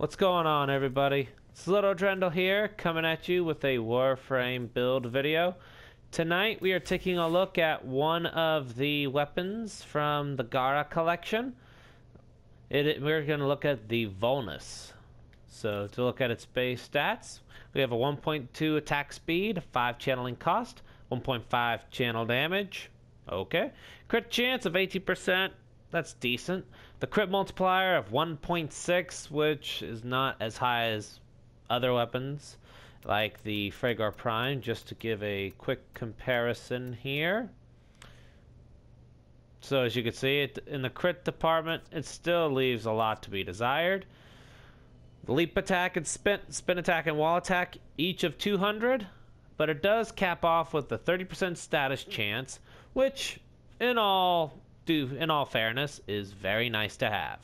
What's going on, everybody? It's Loto-Drandel here, coming at you with a Warframe build video. Tonight we are taking a look at one of the weapons from the Gara collection. We're going to look at the Volnus. So to look at its base stats, we have a 1.2 attack speed, 5 channeling cost, 1.5 channel damage. Okay. Crit chance of 18%. That's decent. The crit multiplier of 1.6, which is not as high as other weapons, like the Fragor Prime, just to give a quick comparison here. So as you can see, in the crit department, it still leaves a lot to be desired. Leap attack and spin attack and wall attack, each of 200, but it does cap off with the 30% status chance, which in all fairness is very nice to have,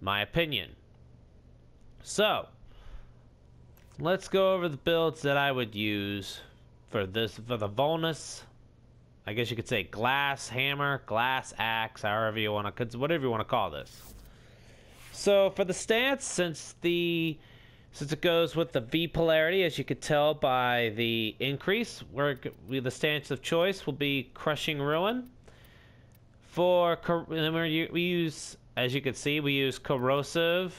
my opinion. So let's go over the builds that I would use for the Volnus. I guess you could say glass hammer, glass axe, however you want to, whatever you want to call this. So for the stance, since it goes with the V polarity, as you could tell by the increase, the stance of choice will be Crushing Ruin. We use, as you can see, we use Corrosive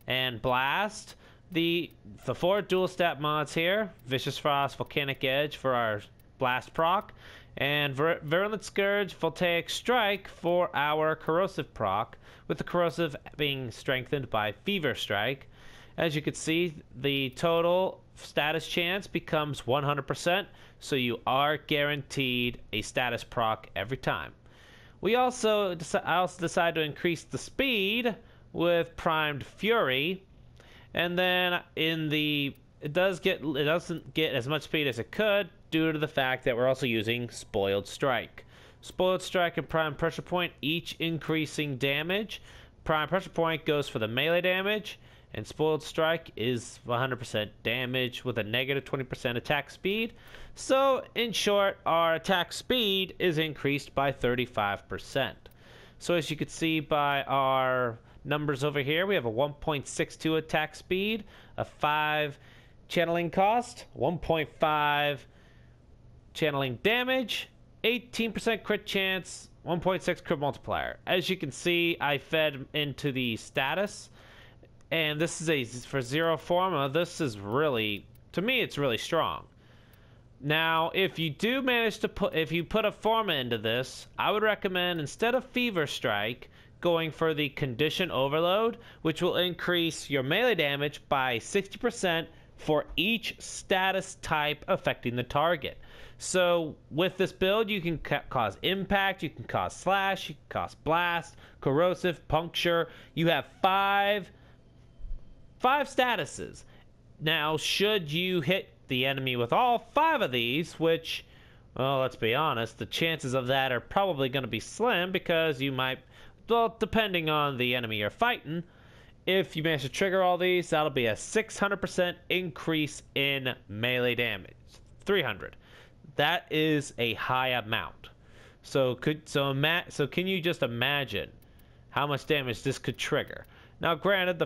and Blast. The 4 dual stat mods here: Vicious Frost, Volcanic Edge for our Blast proc, and Virulent Scourge, Voltaic Strike for our Corrosive proc, with the Corrosive being strengthened by Fever Strike. As you can see, the total status chance becomes 100%, so you are guaranteed a status proc every time. I also decide to increase the speed with Primed Fury, and then it doesn't get as much speed as it could due to the fact that we're also using Spoiled Strike. Spoiled Strike and Prime Pressure Point, each increasing damage. Prime Pressure Point goes for the melee damage, and Spoiled Strike is 100% damage with a negative 20% attack speed. So, in short, our attack speed is increased by 35%. So, as you can see by our numbers over here, we have a 1.62 attack speed, a 5 channeling cost, 1.5 channeling damage, 18% crit chance, 1.6 crit multiplier. As you can see, I fed into the status, and this is for Zero Forma. This is really, to me, it's really strong. Now, if you do manage to put a Forma into this, I would recommend, instead of Fever Strike, going for the Condition Overload, which will increase your melee damage by 60% for each status type affecting the target. So with this build, you can cause impact, you can cause slash, you can cause blast, corrosive, puncture. You have five statuses. Now, should you hit the enemy with all 5 of these, which, well, let's be honest, the chances of that are probably going to be slim, because you might, well, depending on the enemy you're fighting, if you manage to trigger all these, that'll be a 600% increase in melee damage. 300. That is a high amount. So can you just imagine how much damage this could trigger? Now, granted,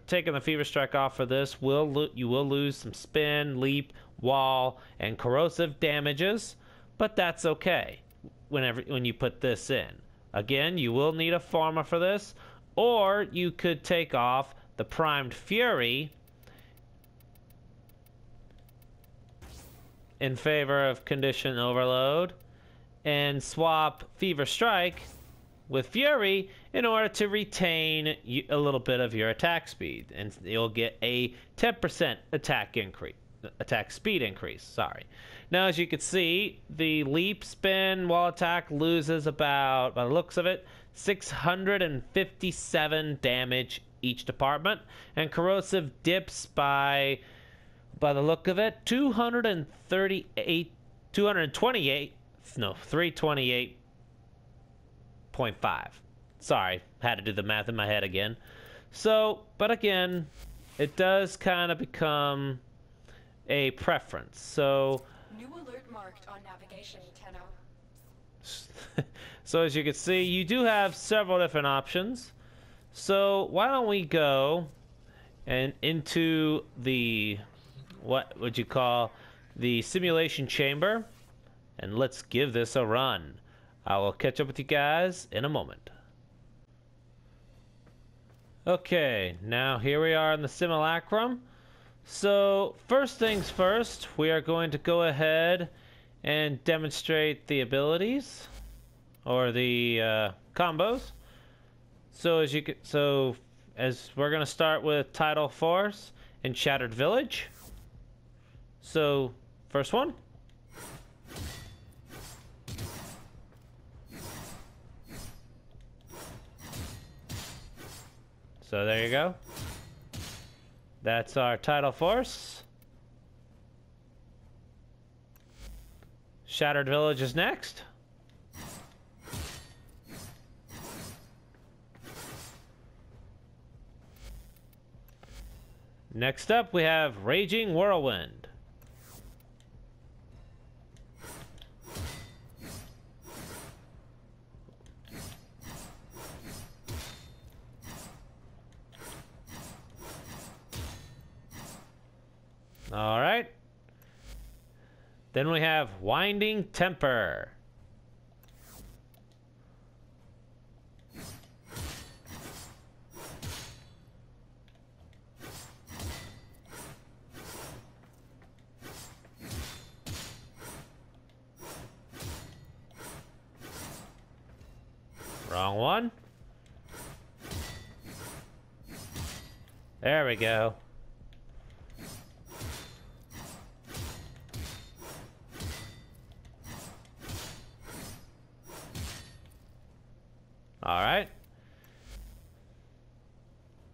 taking the Fever Strike off for this you will lose some spin, leap, wall, and corrosive damages, but that's okay when you put this in. Again, you will need a Forma for this, or you could take off the Primed Fury in favor of Condition Overload and swap Fever Strike with Fury in order to retain a little bit of your attack speed, and you'll get a 10% attack speed increase. Sorry. Now, as you can see, the leap, spin, wall attack loses about, by the looks of it, 657 damage each department, and corrosive dips by the look of it, 328.5. Sorry, had to do the math in my head again. So, but again, it does kind of become a preference. So, new alert marked on navigation, Tenno. So as you can see, you do have several different options. So why don't we go and into the, what would you call, the simulation chamber, and let's give this a run. I will catch up with you guys in a moment. Okay, now here we are in the simulacrum. So first things first, we are going to go ahead and demonstrate the abilities or the combos. So as we're going to start with Tidal Force and Shattered Village. So first one. So there you go. That's our Tidal Force. Shattered Village is next. Next up, we have Raging Whirlwind. All right. Then we have Winding Temper. Wrong one. There we go. All right.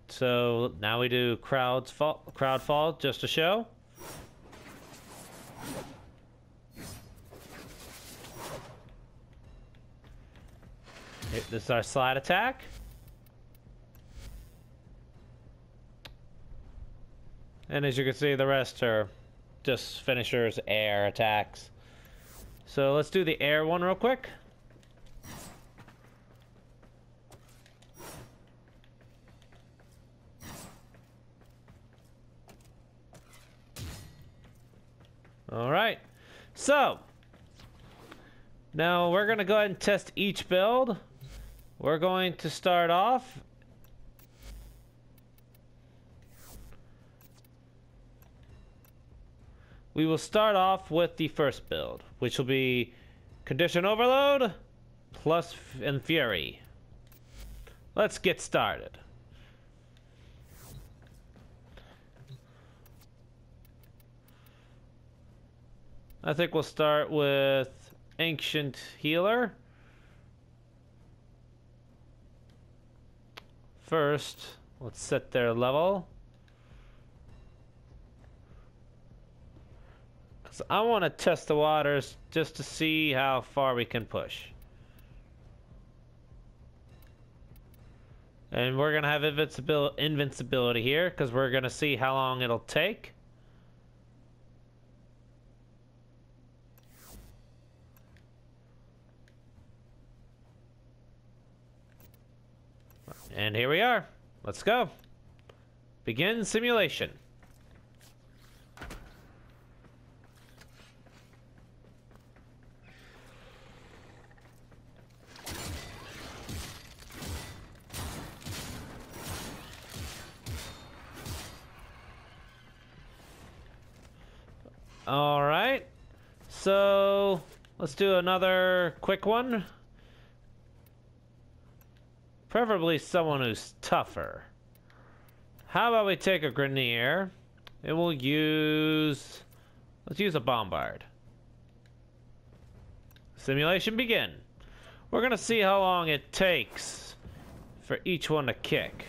So now we do crowd fall just to show. This is our slide attack. And as you can see, the rest are just finishers, air attacks. So let's do the air one real quick. All right. So now we're going to go ahead and test each build. We're going to start off. We will start off with the first build, which will be Condition Overload plus and Fury. Let's get started. I think we'll start with Ancient Healer. First, let's set their level. Because I want to test the waters just to see how far we can push. And we're going to have invincibility here because we're going to see how long it'll take. And here we are. Let's go. Begin simulation. All right. So let's do another quick one. Preferably someone who's tougher. How about we take a Grenier and let's use a Bombard. Simulation begin. We're gonna see how long it takes for each one to kick.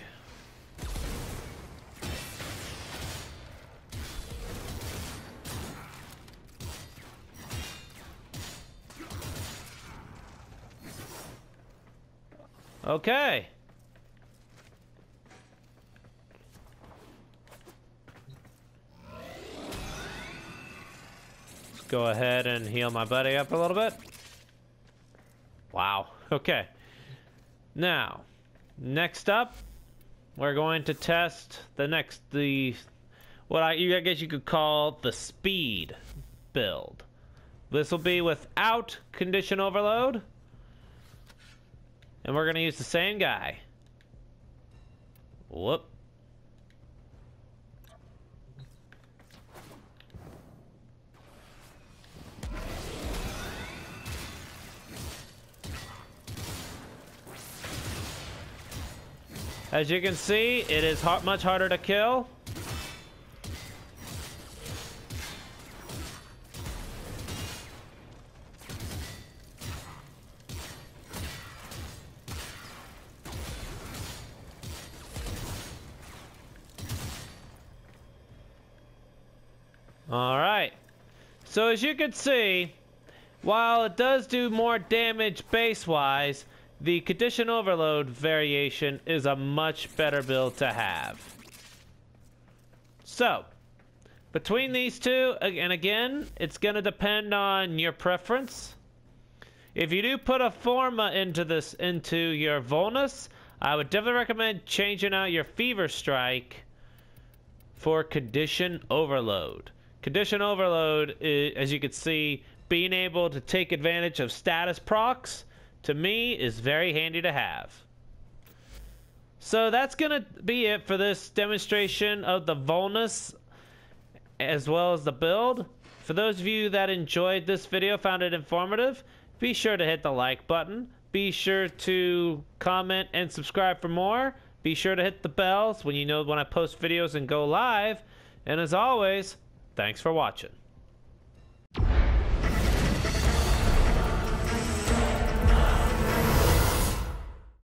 Okay. Let's go ahead and heal my buddy up a little bit. Wow. Okay. Now, next up, we're going to test what I guess you could call the speed build. This will be without condition overload, and we're going to use the same guy. Whoop. As you can see, it is much harder to kill. Alright. So as you can see, while it does do more damage base-wise, the condition overload variation is a much better build to have. So, between these two, and again, it's going to depend on your preference. If you do put a Forma into your Volnus, I would definitely recommend changing out your Fever Strike for condition overload. Condition overload is, as you can see, being able to take advantage of status procs, to me, is very handy to have. So that's going to be it for this demonstration of the Volnus as well as the build. For those of you that enjoyed this video, found it informative, be sure to hit the like button. Be sure to comment and subscribe for more. Be sure to hit the bells when you know when I post videos and go live. And as always, thanks for watching.